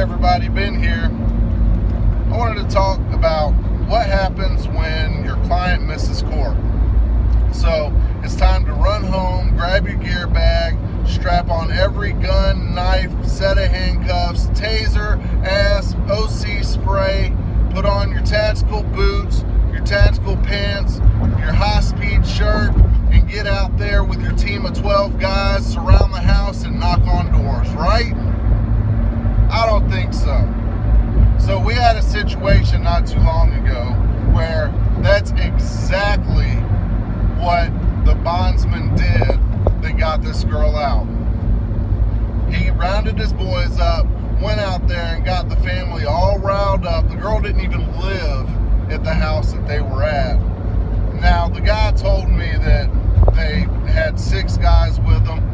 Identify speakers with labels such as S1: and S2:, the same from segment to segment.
S1: everybody, Ben here. I wanted to talk about what happens when your client misses court. So it's time to run home, grab your gear bag, strap on every gun, knife, set of handcuffs, taser, asp, OC spray, put on your tactical boots, your tactical pants, your high-speed shirt, and get out there with your team of 12 guys, surround the house, and knock on doors, right? I don't think so. So we had a situation not too long ago where that's exactly what the bondsman did that got this girl out. He rounded his boys up, went out there and got the family all riled up. The girl didn't even live at the house that they were at. Now, the guy told me that they had 6 guys with them.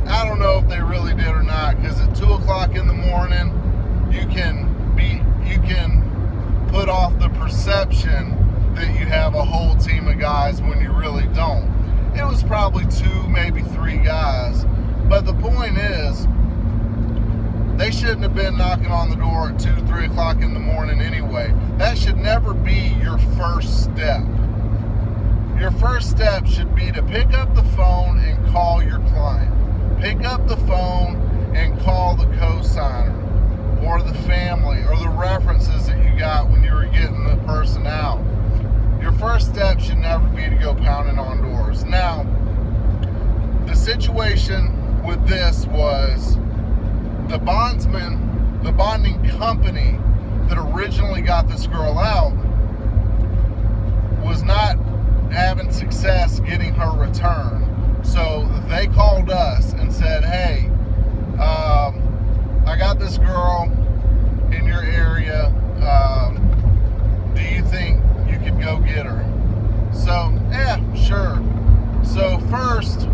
S1: I don't know if they really did or not, because at 2 o'clock in the morning, you can put off the perception that you have a whole team of guys when you really don't. It was probably 2, maybe 3 guys. But the point is, they shouldn't have been knocking on the door at 2, 3 o'clock in the morning anyway. That should never be your first step. Your first step should be to pick up the phone and call your client. Pick up the phone and call the co-signer or the family or the references that you got when you were getting the person out. Your first step should never be to go pounding on doors. Now, the situation with this was the bondsman, the bonding company that originally got this girl out was not having success getting her returned. So they called us and said, hey, I got this girl in your area. Do you think you could go get her? So, yeah, sure. So first,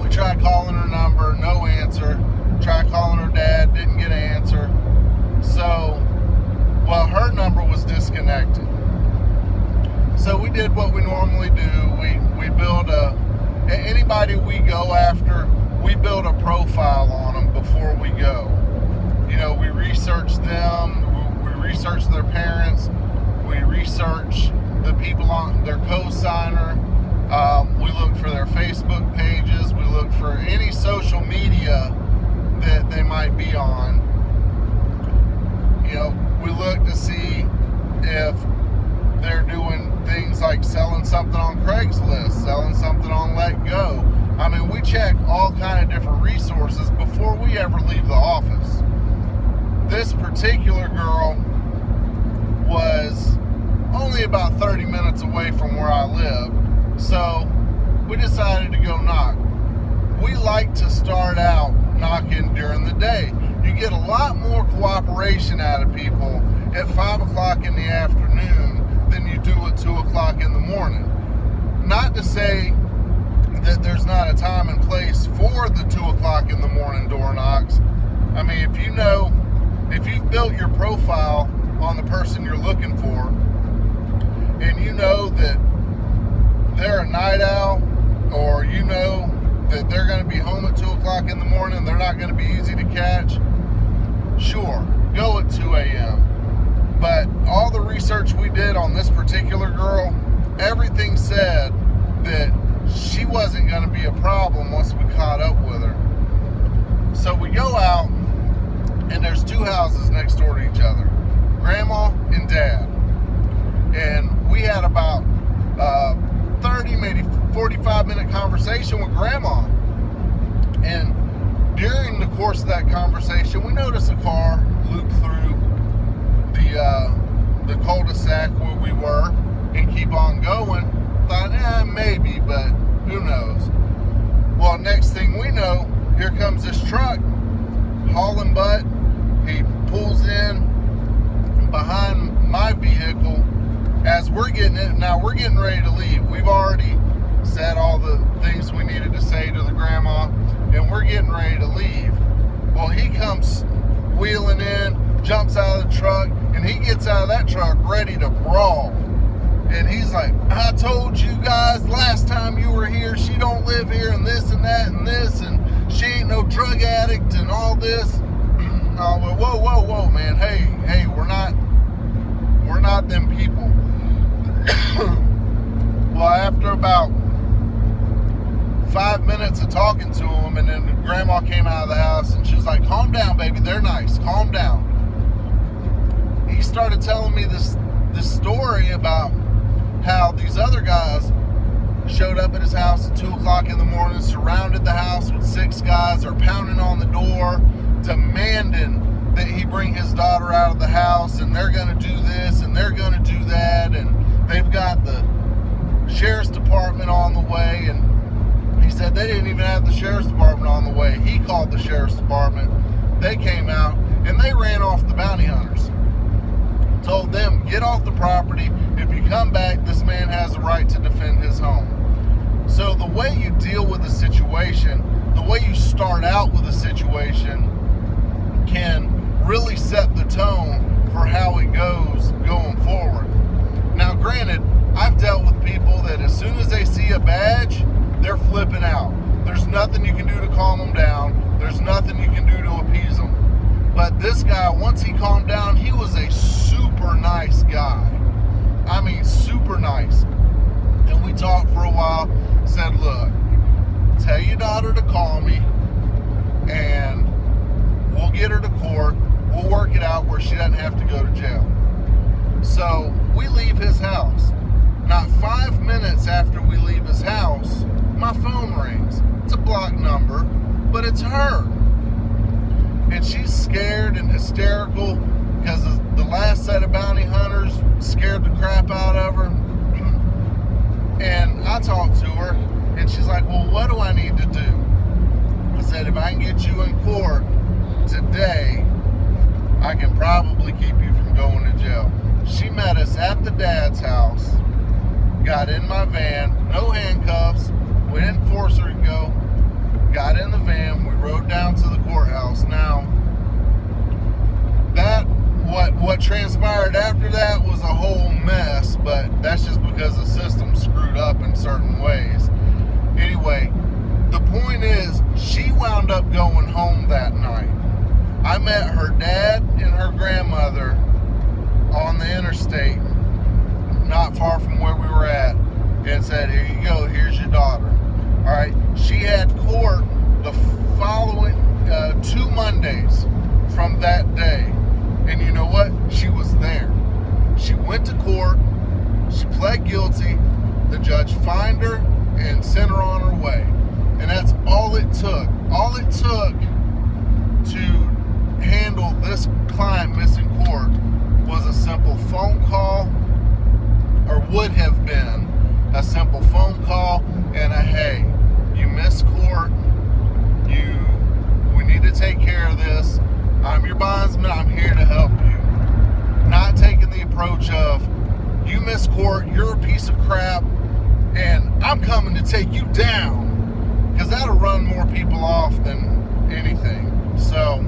S1: we tried calling her number, no answer. Tried calling her dad, didn't get an answer. So, well, her number was disconnected. So we did what we normally do. We build anybody we go after, we build a profile on them before we go. You know, we research them, we research their parents, we research the people on their co-signer, we look for their Facebook pages, we look for any social media that they might be on. You know, we look to see if they're doing things like selling something on Craigslist, selling something on Letgo. I mean, we check all kind of different resources before we ever leave the office. This particular girl was only about 30 minutes away from where I live, so we decided to go knock. We like to start out knocking during the day. You get a lot more cooperation out of people at 5 o'clock in the afternoon than you do at 2 o'clock in the morning. Not to say that there's not a time and place for the 2 o'clock in the morning door knocks. I mean, if you've built your profile on the person you're looking for, and you know that they're a night owl, or you know that they're going to be home at 2 o'clock in the morning, they're not going to be easy to catch, sure, go at 2 a.m. But all the research we did on this particular girl, everything said that she wasn't going to be a problem once we caught up with her. So we go out, and there's 2 houses next door to each other, Grandma and Dad. And we had about 30, maybe 45-minute conversation with Grandma. And during the course of that conversation, we noticed a car loop through the cul-de-sac where we were and keep on going. Thought, maybe, but who knows? Well, next thing we know, here comes this truck hauling butt. He pulls in behind my vehicle as we're getting it. Now we're getting ready to leave. We've already said all the things we needed to say to the grandma, and we're getting ready to leave. Well, he comes wheeling in, jumps out of the truck, and he gets out of that truck ready to brawl. And he's like, I told you guys last time you were here, she don't live here, and this and that and this, and she ain't no drug addict and all this. Whoa, man. Hey, we're not them people. Well, after about 5 minutes of talking to him, and then grandma came out of the house and she was like, calm down, baby, they're nice, calm down. He started telling me this story about how these other guys showed up at his house at 2 o'clock in the morning, surrounded the house with 6 guys, are pounding on the door, demanding that he bring his daughter out of the house, and they're going to do this and they're going to do that, and they've got the sheriff's department on the way. And he said they didn't even have the sheriff's department on the way. He called the sheriff's department. They came out and they ran off the bounty hunters. Told them, get off the property. If you come back, this man has the right to defend his home. So the way you deal with a situation, the way you start out with a situation, can really set the tone for how it goes going forward. Now, granted, I've dealt with people that as soon as they see a badge, they're flipping out. There's nothing you can do to calm them down. There's nothing you can do to appease them. But this guy, once he calmed down, he was a super nice guy. I mean, super nice. And we talked for a while, said, look, tell your daughter to call me, and we'll get her to court. We'll work it out where she doesn't have to go to jail. So we leave his house. Not 5 minutes after we leave his house, my phone rings. It's a blocked number, but it's her. And she's scared and hysterical because the last set of bounty hunters scared the crap out of her. And I talked to her, and she's like, well, what do I need to do? I said, if I can get you in court today, I can probably keep you from going to jail. She met us at the dad's house, got in my van, no handcuffs. We didn't force her to go. Got in the van, we rode down to the courthouse. Now, what transpired after that was a whole mess, but that's just because the system screwed up in certain ways. Anyway, the point is, she wound up going home that night. I met her dad and her grandmother on the interstate, not far from where we were at, and said, here you go, here's your daughter. All right, she had court the following 2 Mondays from that day. And you know what? She was there. She went to court. She pled guilty. The judge fined her and sent her on her way. And that's all it took. All it took to handle this client missing court was a simple phone call, or would have been a simple phone call and a, hey, you missed court. We need to take care of this. I'm your bondsman. I'm here to help you. Not taking the approach of, you missed court, you're a piece of crap, and I'm coming to take you down. Because that'll run more people off than anything. So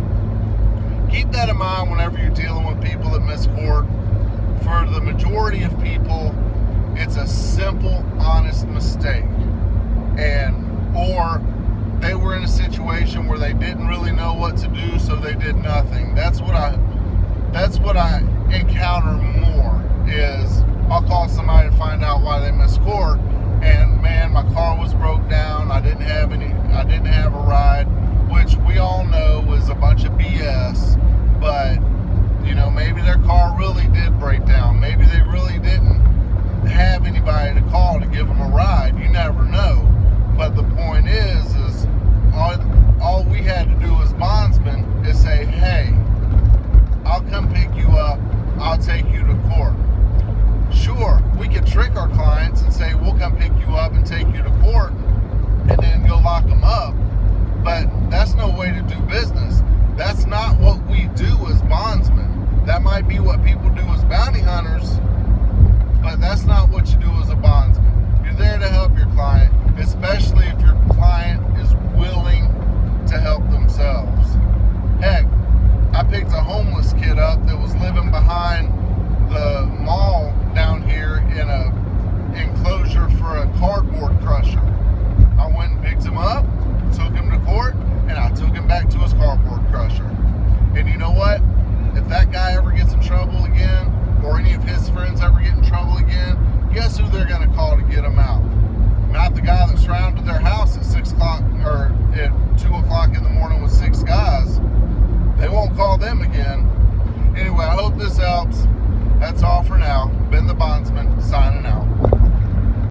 S1: keep that in mind whenever you're dealing with people that miss court. For the majority of people, it's a simple, honest mistake. Or they were in a situation where they didn't really know what to do, so they did nothing. That's what I encounter more, is I'll call somebody to find out why they missed court, and man, my car was broke down. I didn't have a ride, which we all know was a bunch of BS. But you know, maybe their car really did break down. Maybe they really didn't have anybody to call to give them a ride. You never know. But the point is all we had to do as bondsmen is say, hey, I'll come pick you up, I'll take you to court. Sure, we could trick our clients and say, we'll come pick you up and take you to court and then go lock them up. But that's no way to do business. That's not what we do as bondsmen. That might be what people do as bounty hunters, but that's not what you do as a bondsman. You're there to help your client, especially if your client is willing to help themselves. Heck, I picked a homeless kid up that was living behind the mall down here in a enclosure for a cardboard crusher. I went and picked him up, took him to court, and I took him back to his cardboard crusher. And you know what? If that guy ever gets in trouble again, or any of